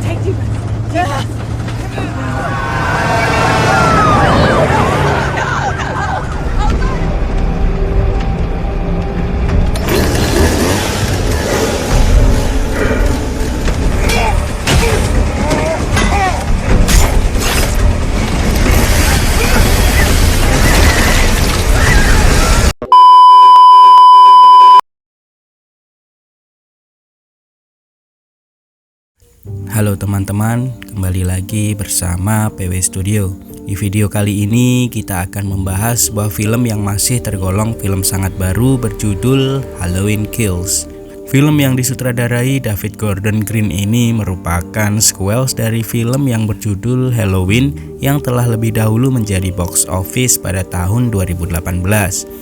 Take deep breaths. Deep breaths. Halo teman-teman, kembali lagi bersama PW Studio. Di video kali ini kita akan membahas sebuah film yang masih tergolong film sangat baru berjudul Halloween Kills. Film yang disutradarai David Gordon Green ini merupakan sequel dari film yang berjudul Halloween yang telah lebih dahulu menjadi box office pada tahun 2018.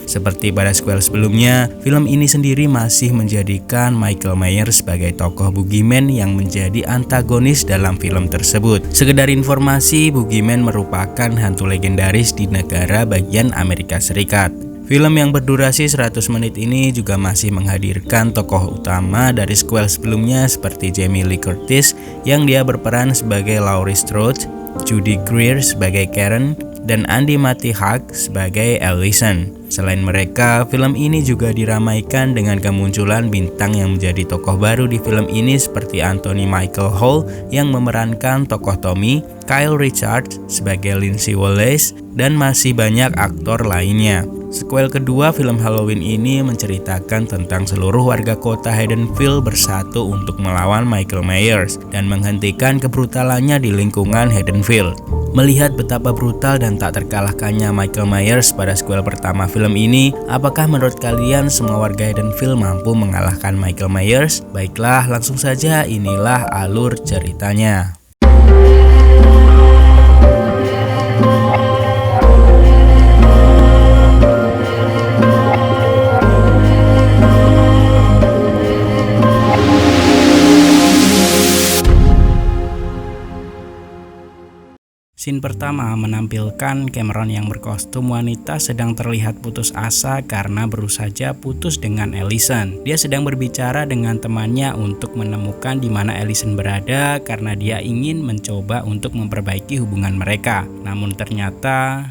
Seperti pada sequel sebelumnya, film ini sendiri masih menjadikan Michael Myers sebagai tokoh boogeyman yang menjadi antagonis dalam film tersebut. Sekedar informasi, boogeyman merupakan hantu legendaris di negara bagian Amerika Serikat. Film yang berdurasi 100 menit ini juga masih menghadirkan tokoh utama dari sequel sebelumnya seperti Jamie Lee Curtis yang dia berperan sebagai Laurie Strode, Judy Greer sebagai Karen, dan Andi Matihak sebagai Allison. Selain mereka, film ini juga diramaikan dengan kemunculan bintang yang menjadi tokoh baru di film ini seperti Anthony Michael Hall yang memerankan tokoh Tommy, Kyle Richards sebagai Lindsay Wallace, dan masih banyak aktor lainnya. Sequel kedua film Halloween ini menceritakan tentang seluruh warga kota Haddonfield bersatu untuk melawan Michael Myers dan menghentikan kebrutalannya di lingkungan Haddonfield. Melihat betapa brutal dan tak terkalahkannya Michael Myers pada sequel pertama film ini, apakah menurut kalian semua warga Haddonfield mampu mengalahkan Michael Myers? Baiklah, langsung saja inilah alur ceritanya. Scene pertama menampilkan Cameron yang berkostum wanita sedang terlihat putus asa karena baru saja putus dengan Allison. Dia sedang berbicara dengan temannya untuk menemukan di mana Allison berada karena dia ingin mencoba untuk memperbaiki hubungan mereka. Namun ternyata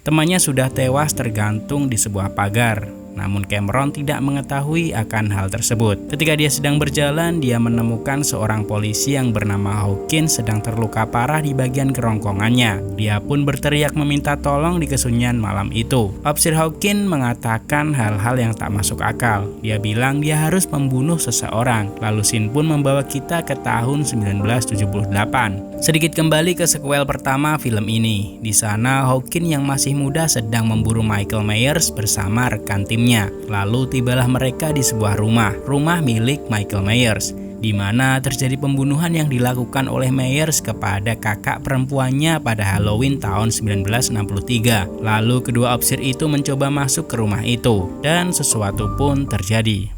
temannya sudah tewas tergantung di sebuah pagar. Namun Cameron tidak mengetahui akan hal tersebut. Ketika dia sedang berjalan, dia menemukan seorang polisi yang bernama Hawkins sedang terluka parah di bagian kerongkongannya. Dia pun berteriak meminta tolong di kesunyian malam itu. Officer Hawkins mengatakan hal-hal yang tak masuk akal. Dia bilang dia harus membunuh seseorang. Lalu scene pun membawa kita ke tahun 1978. Sedikit kembali ke sequel pertama film ini. Di sana Hawkins yang masih muda sedang memburu Michael Myers bersama rekan timnya. Lalu tibalah mereka di sebuah rumah milik Michael Myers, di mana terjadi pembunuhan yang dilakukan oleh Myers kepada kakak perempuannya pada Halloween tahun 1963. Lalu kedua officer itu mencoba masuk ke rumah itu, dan sesuatu pun terjadi.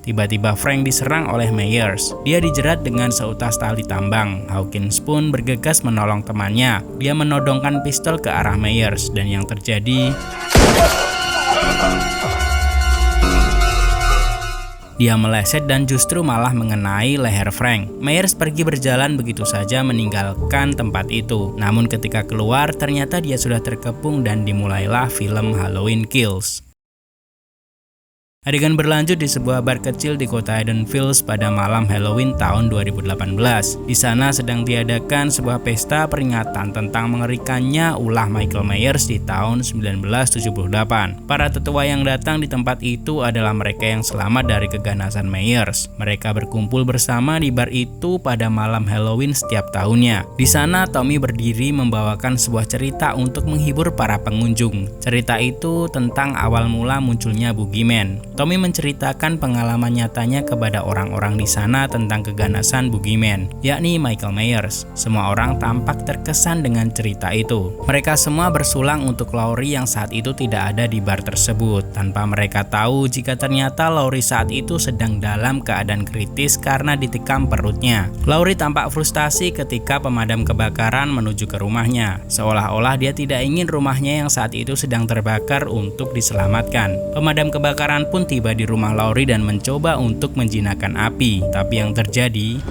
Tiba-tiba Frank diserang oleh Myers. Dia dijerat dengan seutas tali tambang. Hawkins pun bergegas menolong temannya. Dia menodongkan pistol ke arah Myers dan yang terjadi, dia meleset dan justru malah mengenai leher Frank. Myers pergi berjalan begitu saja meninggalkan tempat itu. Namun ketika keluar ternyata dia sudah terkepung dan dimulailah film Halloween Kills. Adegan berlanjut di sebuah bar kecil di kota Haddonfield pada malam Halloween tahun 2018. Di sana sedang diadakan sebuah pesta peringatan tentang mengerikannya ulah Michael Myers di tahun 1978. Para tetua yang datang di tempat itu adalah mereka yang selamat dari keganasan Myers. Mereka berkumpul bersama di bar itu pada malam Halloween setiap tahunnya. Di sana Tommy berdiri membawakan sebuah cerita untuk menghibur para pengunjung. Cerita itu tentang awal mula munculnya boogeyman. Tommy menceritakan pengalaman nyatanya kepada orang-orang di sana tentang keganasan boogeyman, yakni Michael Myers. Semua orang tampak terkesan dengan cerita itu. Mereka semua bersulang untuk Laurie yang saat itu tidak ada di bar tersebut, tanpa mereka tahu jika ternyata Laurie saat itu sedang dalam keadaan kritis karena ditikam perutnya. Laurie tampak frustasi ketika pemadam kebakaran menuju ke rumahnya, seolah-olah dia tidak ingin rumahnya yang saat itu sedang terbakar untuk diselamatkan. Pemadam kebakaran pun tiba di rumah Laurie dan mencoba untuk menjinakkan api, tapi yang terjadi,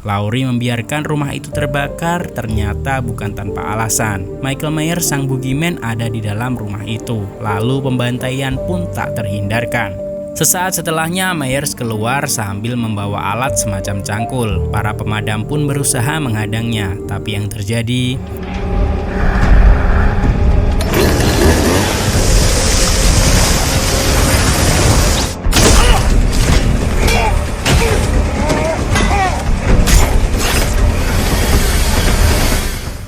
Laurie membiarkan rumah itu terbakar. Ternyata bukan tanpa alasan. Michael Myers sang boogeyman ada di dalam rumah itu. Lalu pembantaian pun tak terhindarkan. Sesaat setelahnya Myers keluar sambil membawa alat semacam cangkul. Para pemadam pun berusaha menghadangnya, tapi yang terjadi,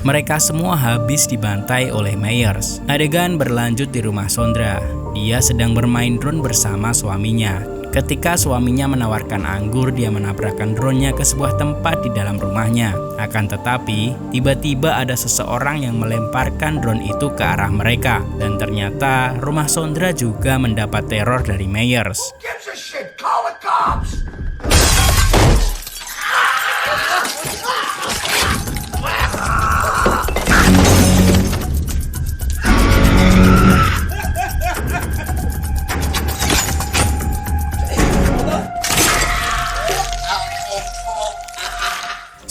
mereka semua habis dibantai oleh Myers. Adegan berlanjut di rumah Sondra. Dia sedang bermain drone bersama suaminya. Ketika suaminya menawarkan anggur, dia menabrakkan drone-nya ke sebuah tempat di dalam rumahnya. Akan tetapi, tiba-tiba ada seseorang yang melemparkan drone itu ke arah mereka. Dan ternyata, rumah Sondra juga mendapat teror dari Myers.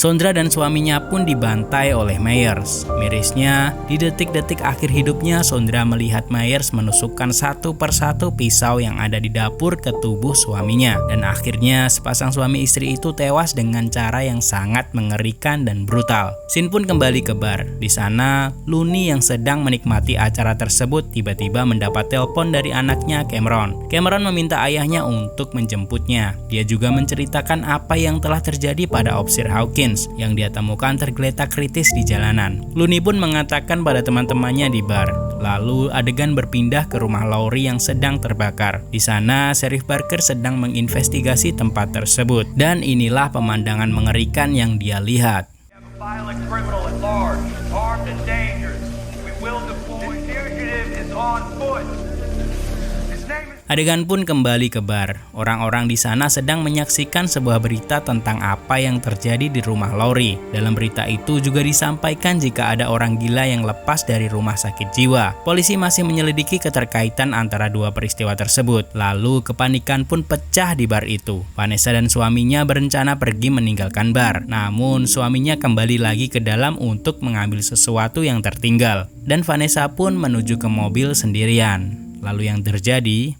Sondra dan suaminya pun dibantai oleh Myers. Mirisnya, di detik-detik akhir hidupnya, Sondra melihat Myers menusukkan satu persatu pisau yang ada di dapur ke tubuh suaminya. Dan akhirnya, sepasang suami istri itu tewas dengan cara yang sangat mengerikan dan brutal. Scene pun kembali ke bar. Di sana, Looney yang sedang menikmati acara tersebut tiba-tiba mendapat telepon dari anaknya Cameron. Cameron meminta ayahnya untuk menjemputnya. Dia juga menceritakan apa yang telah terjadi pada Officer Hawkins yang dia temukan tergeletak kritis di jalanan. Looney pun mengatakan pada teman-temannya di bar. Lalu adegan berpindah ke rumah Laurie yang sedang terbakar. Di sana, Sheriff Barker sedang menginvestigasi tempat tersebut. Dan inilah pemandangan mengerikan yang dia lihat. Adegan pun kembali ke bar. Orang-orang di sana sedang menyaksikan sebuah berita tentang apa yang terjadi di rumah Laurie. Dalam berita itu juga disampaikan jika ada orang gila yang lepas dari rumah sakit jiwa. Polisi masih menyelidiki keterkaitan antara dua peristiwa tersebut. Lalu kepanikan pun pecah di bar itu. Vanessa dan suaminya berencana pergi meninggalkan bar. Namun suaminya kembali lagi ke dalam untuk mengambil sesuatu yang tertinggal. Dan Vanessa pun menuju ke mobil sendirian. Lalu yang terjadi,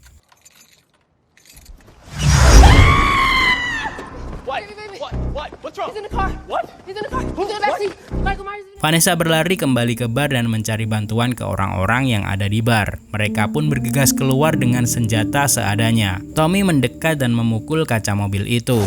Vanessa berlari kembali ke bar dan mencari bantuan ke orang-orang yang ada di bar. Mereka pun bergegas keluar dengan senjata seadanya. Tommy mendekat dan memukul kaca mobil itu.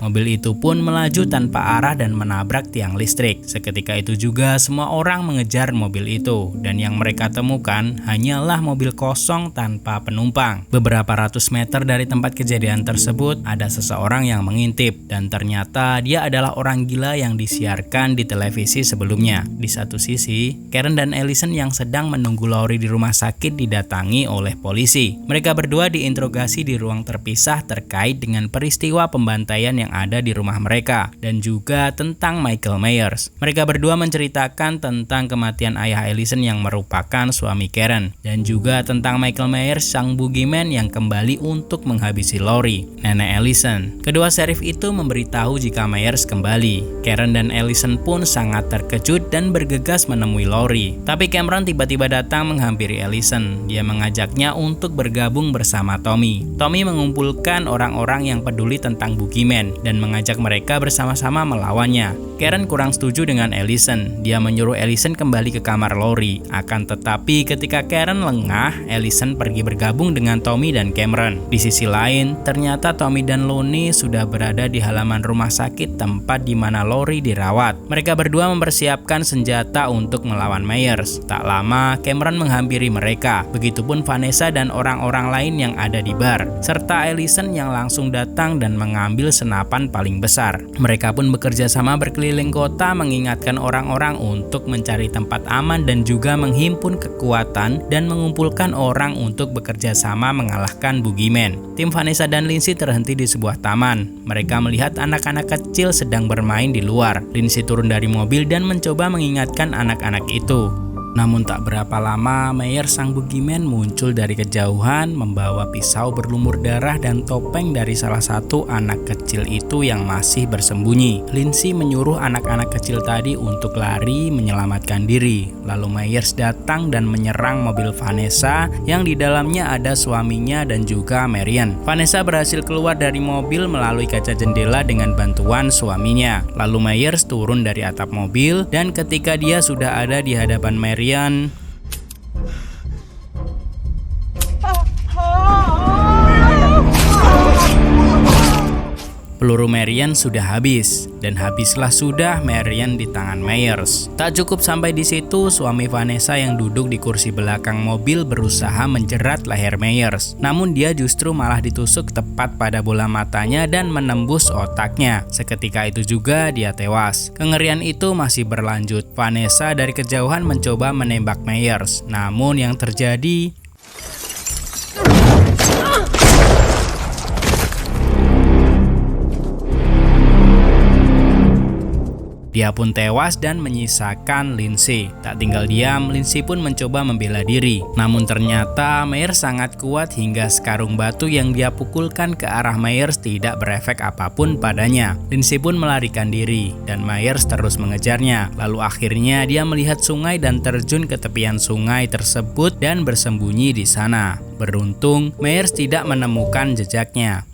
Mobil itu pun melaju tanpa arah dan menabrak tiang listrik. Seketika itu juga semua orang mengejar mobil itu. Dan yang mereka temukan hanyalah mobil kosong tanpa penumpang. Beberapa ratus meter dari tempat kejadian tersebut ada seseorang yang mengintip. Dan ternyata dia adalah orang gila yang disiarkan di televisi sebelumnya. Di satu sisi, Karen dan Allison yang sedang menunggu Laurie di rumah sakit didatangi oleh polisi. Mereka berdua diinterogasi di ruang terpisah terkait dengan peristiwa pembantaian yang ada di rumah mereka dan juga tentang Michael Myers. Mereka berdua menceritakan tentang kematian ayah Allison yang merupakan suami Karen dan juga tentang Michael Myers sang boogeyman yang kembali untuk menghabisi Laurie, nenek Allison. Kedua sheriff itu memberitahu jika Myers kembali. Karen dan Allison pun sangat terkejut dan bergegas menemui Laurie. Tapi Cameron tiba-tiba datang menghampiri Allison. Dia mengajaknya untuk bergabung bersama Tommy. Tommy mengumpulkan orang-orang yang peduli tentang boogeyman dan mengajak mereka bersama-sama melawannya. Karen kurang setuju dengan Allison. Dia menyuruh Allison kembali ke kamar Lori. Akan tetapi ketika Karen lengah, Allison pergi bergabung dengan Tommy dan Cameron. Di sisi lain, ternyata Tommy dan Lonnie sudah berada di halaman rumah sakit tempat di mana Lori dirawat. Mereka berdua mempersiapkan senjata untuk melawan Myers. Tak lama, Cameron menghampiri mereka. Begitupun Vanessa dan orang-orang lain yang ada di bar, serta Allison yang langsung datang dan mengambil senapan paling besar. Mereka pun bekerja sama berkeliling kota mengingatkan orang-orang untuk mencari tempat aman dan juga menghimpun kekuatan dan mengumpulkan orang untuk bekerja sama mengalahkan Boogeyman. Tim Vanessa dan Lindsay terhenti di sebuah taman. Mereka melihat anak-anak kecil sedang bermain di luar. Lindsay turun dari mobil dan mencoba mengingatkan anak-anak itu. Namun tak berapa lama, Myers sang Boogeyman muncul dari kejauhan membawa pisau berlumur darah dan topeng dari salah satu anak kecil itu yang masih bersembunyi. Lindsay menyuruh anak-anak kecil tadi untuk lari menyelamatkan diri. Lalu Myers datang dan menyerang mobil Vanessa yang di dalamnya ada suaminya dan juga Marion. Vanessa berhasil keluar dari mobil melalui kaca jendela dengan bantuan suaminya. Lalu Myers turun dari atap mobil dan ketika dia sudah ada di hadapan Marion, peluru Marion sudah habis, dan habislah sudah Marion di tangan Myers. Tak cukup sampai di situ, suami Vanessa yang duduk di kursi belakang mobil berusaha menjerat leher Myers. Namun dia justru malah ditusuk tepat pada bola matanya dan menembus otaknya. Seketika itu juga dia tewas. Kengerian itu masih berlanjut. Vanessa dari kejauhan mencoba menembak Myers. Namun yang terjadi, dia pun tewas dan menyisakan Lindsay. Tak tinggal diam, Lindsay pun mencoba membela diri. Namun ternyata Myers sangat kuat hingga sekarung batu yang dia pukulkan ke arah Myers tidak berefek apapun padanya. Lindsay pun melarikan diri dan Myers terus mengejarnya. Lalu akhirnya dia melihat sungai dan terjun ke tepian sungai tersebut dan bersembunyi di sana. Beruntung, Myers tidak menemukan jejaknya.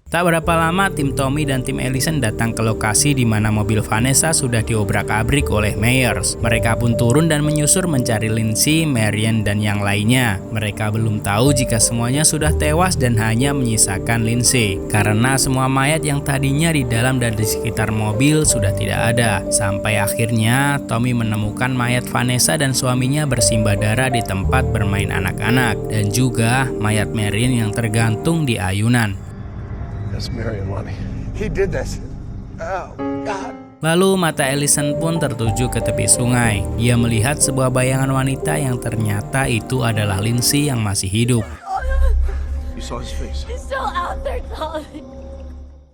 Tak berapa lama, tim Tommy dan tim Allison datang ke lokasi di mana mobil Vanessa sudah diobrak-abrik oleh Myers. Mereka pun turun dan menyusur mencari Lindsay, Marion, dan yang lainnya. Mereka belum tahu jika semuanya sudah tewas dan hanya menyisakan Lindsay, karena semua mayat yang tadinya di dalam dan di sekitar mobil sudah tidak ada. Sampai akhirnya Tommy menemukan mayat Vanessa dan suaminya bersimbah darah di tempat bermain anak-anak, dan juga mayat Marion yang tergantung di ayunan. That's Marion, Lonnie. He did this. Oh, God. Lalu mata Allison pun tertuju ke tepi sungai. Dia melihat sebuah bayangan wanita yang ternyata itu adalah Lindsay yang masih hidup. You saw his face. He's still out there, Tommy.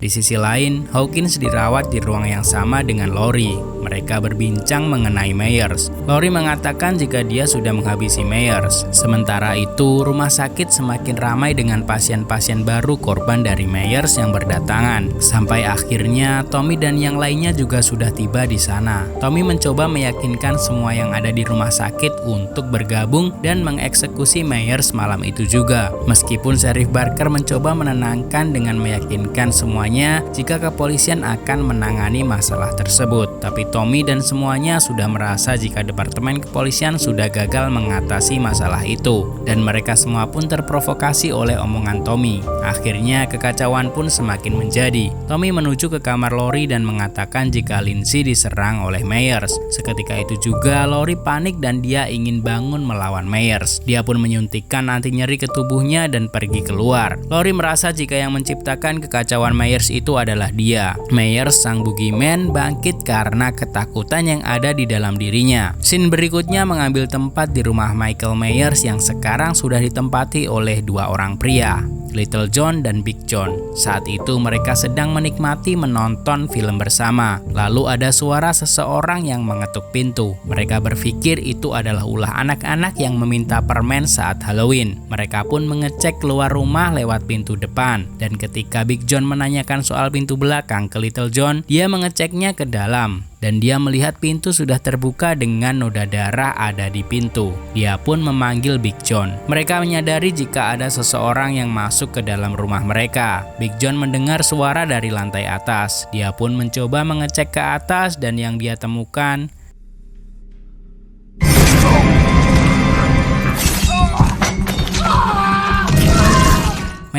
Di sisi lain, Hawkins dirawat di ruang yang sama dengan Lori. Mereka berbincang mengenai Myers. Lori mengatakan jika dia sudah menghabisi Myers. Sementara itu, rumah sakit semakin ramai dengan pasien-pasien baru korban dari Myers yang berdatangan. Sampai akhirnya, Tommy dan yang lainnya juga sudah tiba di sana. Tommy mencoba meyakinkan semua yang ada di rumah sakit untuk bergabung dan mengeksekusi Myers malam itu juga. Meskipun Sheriff Barker mencoba menenangkan dengan meyakinkan semuanya jika kepolisian akan menangani masalah tersebut, tapi Tommy dan semuanya sudah merasa jika Departemen Kepolisian sudah gagal mengatasi masalah itu, dan mereka semua pun terprovokasi oleh omongan Tommy. Akhirnya kekacauan pun semakin menjadi. Tommy menuju ke kamar Lori dan mengatakan jika Lindsay diserang oleh Myers. Seketika itu juga Lori panik dan dia ingin bangun melawan Myers. Dia pun menyuntikkan anti nyeri ke tubuhnya dan pergi keluar. Lori merasa jika yang menciptakan kekacauan Myers itu adalah dia. Myers sang Boogeyman bangkit karena ketakutan yang ada di dalam dirinya. Scene berikutnya mengambil tempat di rumah Michael Myers yang sekarang sudah ditempati oleh dua orang pria, Little John dan Big John. Saat itu mereka sedang menikmati menonton film bersama. Lalu ada suara seseorang yang mengetuk pintu. Mereka berpikir itu adalah ulah anak-anak yang meminta permen saat Halloween. Mereka pun mengecek keluar rumah lewat pintu depan. Dan ketika Big John menanyakan soal pintu belakang ke Little John, dia mengeceknya ke dalam. dan dia melihat pintu sudah terbuka dengan noda darah ada di pintu. Dia pun memanggil Big John. Mereka menyadari jika ada seseorang yang masuk ke dalam rumah mereka. Big John mendengar suara dari lantai atas. Dia pun mencoba mengecek ke atas dan yang dia temukan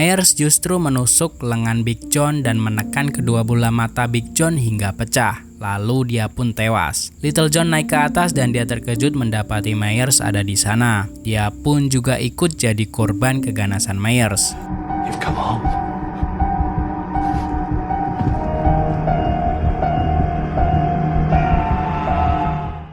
Myers justru menusuk lengan Big John dan menekan kedua bola mata Big John hingga pecah. Lalu dia pun tewas. Little John naik ke atas dan dia terkejut mendapati Myers ada di sana. Dia pun juga ikut jadi korban keganasan Myers. You've come home.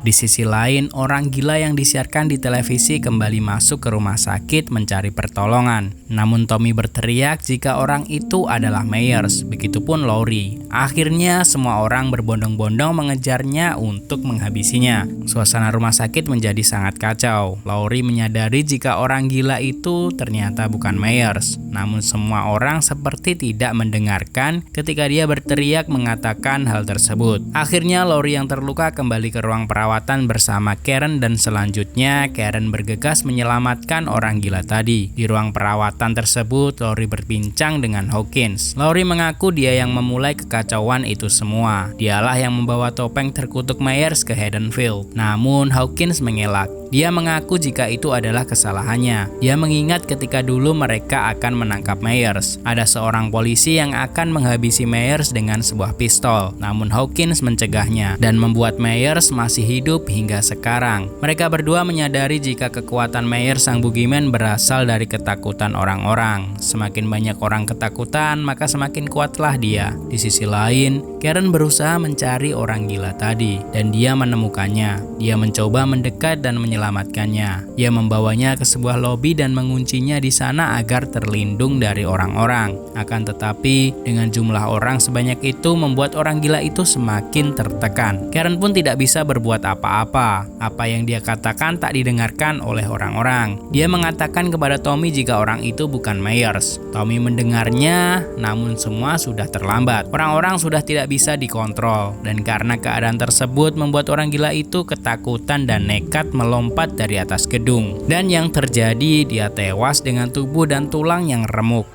Di sisi lain, orang gila yang disiarkan di televisi kembali masuk ke rumah sakit mencari pertolongan. Namun Tommy berteriak jika orang itu adalah Myers, begitupun Laurie. Akhirnya semua orang berbondong-bondong mengejarnya untuk menghabisinya. Suasana rumah sakit menjadi sangat kacau. Laurie menyadari jika orang gila itu ternyata bukan Myers. Namun semua orang seperti tidak mendengarkan ketika dia berteriak mengatakan hal tersebut. Akhirnya Laurie yang terluka kembali ke ruang perawatan bersama Karen dan selanjutnya Karen bergegas menyelamatkan orang gila tadi. Di ruang perawatan tersebut, Laurie berbincang dengan Hawkins. Laurie mengaku dia yang memulai kekacauan itu semua. Dialah yang membawa topeng terkutuk Myers ke Haddonfield. Namun Hawkins mengelak. Dia mengaku jika itu adalah kesalahannya. Dia mengingat ketika dulu mereka akan menangkap Myers. Ada seorang polisi yang akan menghabisi Myers dengan sebuah pistol. Namun Hawkins mencegahnya dan membuat Myers masih hidup hingga sekarang. Mereka berdua menyadari jika kekuatan Myers sang boogeyman berasal dari ketakutan orang-orang. Semakin banyak orang ketakutan, maka semakin kuatlah dia. Di sisi lain, Karen berusaha mencari orang gila tadi dan dia menemukannya. Dia mencoba mendekat dan menyelamatkannya. Dia membawanya ke sebuah lobi dan menguncinya di sana agar terlindung dari orang-orang. Akan tetapi, dengan jumlah orang sebanyak itu membuat orang gila itu semakin tertekan. Karen pun tidak bisa berbuat apa-apa. Apa yang dia katakan tak didengarkan oleh orang-orang. Dia mengatakan kepada Tommy jika orang itu bukan Myers. Tommy mendengarnya, namun semua sudah terlambat. Orang-orang sudah tidak bisa dikontrol, dan karena keadaan tersebut membuat orang gila itu ketakutan dan nekat melompat dari atas gedung. Dan yang terjadi, dia tewas dengan tubuh dan tulang yang remuk.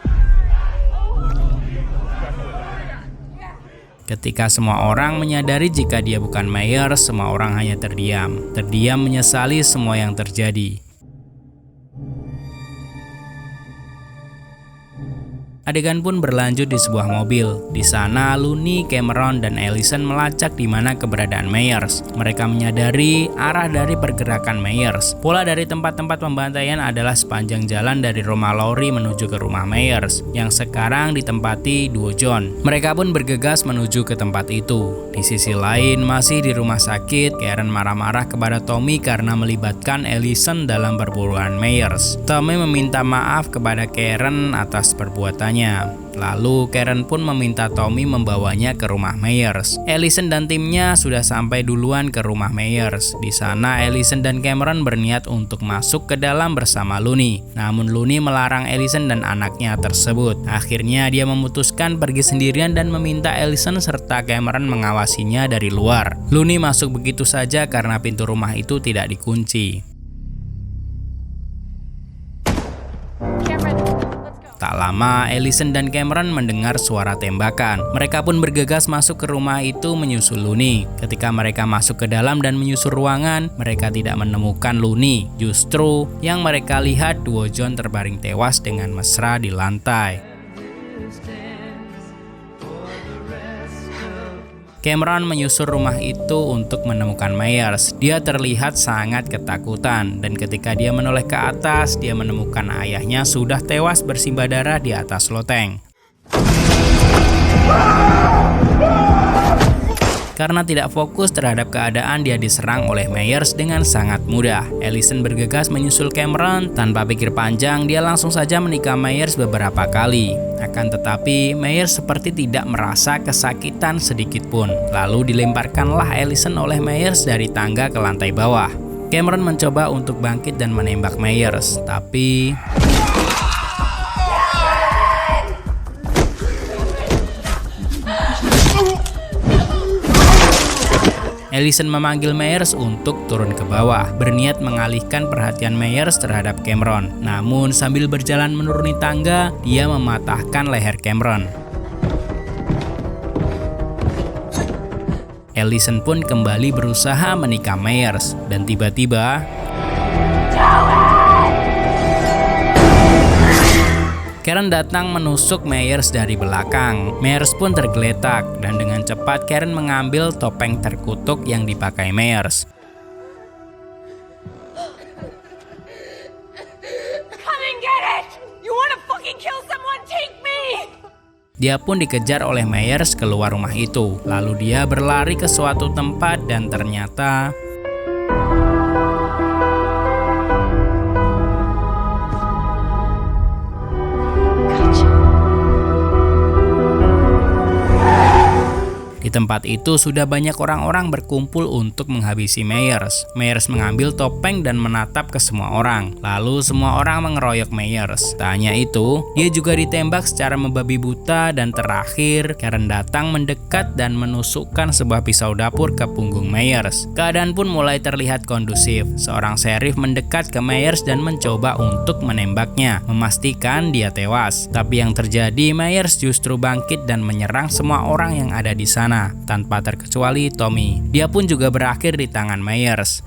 Ketika semua orang menyadari jika dia bukan Myers, semua orang hanya terdiam. Terdiam menyesali semua yang terjadi. Adegan pun berlanjut di sebuah mobil. Di sana, Looney, Cameron, dan Allison melacak di mana keberadaan Myers. Mereka menyadari arah dari pergerakan Myers. Pola dari tempat-tempat pembantaian adalah sepanjang jalan dari rumah Laurie menuju ke rumah Myers, yang sekarang ditempati duo John. Mereka pun bergegas menuju ke tempat itu. Di sisi lain, masih di rumah sakit, Karen marah-marah kepada Tommy karena melibatkan Allison dalam perburuan Myers. Tommy meminta maaf kepada Karen atas perbuatannya. Lalu Karen pun meminta Tommy membawanya ke rumah Myers. Allison dan timnya sudah sampai duluan ke rumah Myers. Di sana Allison dan Cameron berniat untuk masuk ke dalam bersama Looney. Namun Looney melarang Allison dan anaknya tersebut. Akhirnya dia memutuskan pergi sendirian dan meminta Allison serta Cameron mengawasinya dari luar. Looney masuk begitu saja karena pintu rumah itu tidak dikunci. Tak lama, Allison dan Cameron mendengar suara tembakan. Mereka pun bergegas masuk ke rumah itu menyusul Looney. Ketika mereka masuk ke dalam dan menyusul ruangan, mereka tidak menemukan Looney. Justru, yang mereka lihat duo John terbaring tewas dengan mesra di lantai. Cameron menyusur rumah itu untuk menemukan Myers. Dia terlihat sangat ketakutan dan ketika dia menoleh ke atas, dia menemukan ayahnya sudah tewas bersimbah darah di atas loteng. Karena tidak fokus terhadap keadaan, dia diserang oleh Myers dengan sangat mudah. Allison bergegas menyusul Cameron. Tanpa pikir panjang, dia langsung saja menikam Myers beberapa kali. Akan tetapi, Myers seperti tidak merasa kesakitan sedikit pun. Lalu dilemparkanlah Allison oleh Myers dari tangga ke lantai bawah. Cameron mencoba untuk bangkit dan menembak Myers, tapi Ellison memanggil Myers untuk turun ke bawah, berniat mengalihkan perhatian Myers terhadap Cameron. Namun sambil berjalan menuruni tangga, dia mematahkan leher Cameron. Ellison pun kembali berusaha menikam Myers, dan tiba-tiba Karen datang menusuk Myers dari belakang. Myers pun tergeletak, dan dengan cepat Karen mengambil topeng terkutuk yang dipakai Myers. Come and get it! You wanna fucking kill someone? Take me! Dia pun dikejar oleh Myers keluar rumah itu. Lalu dia berlari ke suatu tempat dan ternyata di tempat itu sudah banyak orang-orang berkumpul untuk menghabisi Myers. Myers mengambil topeng dan menatap ke semua orang. Lalu semua orang mengeroyok Myers. Tak hanya itu, dia juga ditembak secara membabi buta dan terakhir Karen datang mendekat dan menusukkan sebuah pisau dapur ke punggung Myers. Keadaan pun mulai terlihat kondusif. Seorang sheriff mendekat ke Myers dan mencoba untuk menembaknya, memastikan dia tewas. Tapi yang terjadi, Myers justru bangkit dan menyerang semua orang yang ada di sana, tanpa terkecuali Tommy. Dia pun juga berakhir di tangan Myers.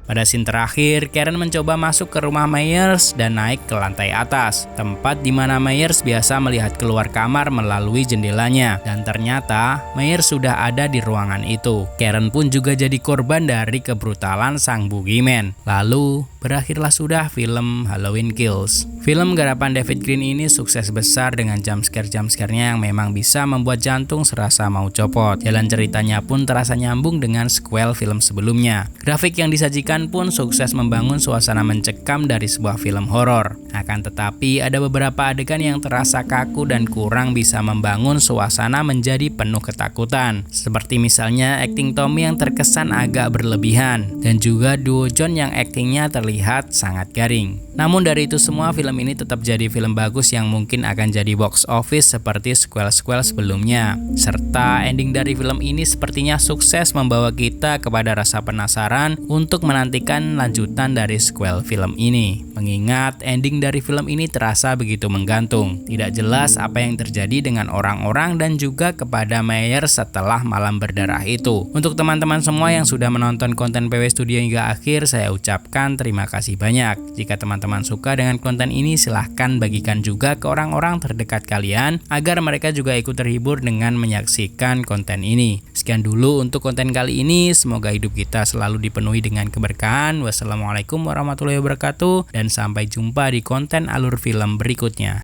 Pada scene terakhir, Karen mencoba masuk ke rumah Myers dan naik ke lantai atas, tempat di mana Myers biasa melihat keluar kamar melalui jendelanya. Dan ternyata, Myers sudah ada di ruangan itu. Karen pun juga jadi korban dari kebrutalan sang boogeyman. Lalu, berakhirlah sudah film Halloween Kills. Film garapan David Green ini sukses besar dengan jumpscare-jumpscare-nya yang memang bisa membuat jantung serasa mau copot. Jalan ceritanya pun terasa nyambung dengan sequel film sebelumnya. Grafik yang disajikan pun sukses membangun suasana mencekam dari sebuah film horor. Akan tetapi ada beberapa adegan yang terasa kaku dan kurang bisa membangun suasana menjadi penuh ketakutan. Seperti misalnya akting Tommy yang terkesan agak berlebihan, dan juga duo John yang aktingnya terlihat sangat garing. Namun dari itu semua, film ini tetap jadi film bagus yang mungkin akan jadi box office seperti sequel-sequel sebelumnya. Serta ending dari film ini sepertinya sukses membawa kita kepada rasa penasaran untuk menantikan lanjutan dari sequel film ini. Mengingat ending dari film ini terasa begitu menggantung. Tidak jelas apa yang terjadi dengan orang-orang dan juga kepada Myers setelah malam berdarah itu. Untuk teman-teman semua yang sudah menonton konten PW Studio hingga akhir, saya ucapkan terima kasih banyak. Jika teman-teman suka dengan konten ini, silahkan bagikan juga ke orang-orang terdekat kalian agar mereka juga ikut terhibur dengan menyaksikan konten ini. Sekian dulu untuk konten kali ini. Semoga hidup kita selalu dipenuhi dengan keberkahan. Wassalamualaikum warahmatullahi wabarakatuh, dan sampai jumpa di konten alur film berikutnya.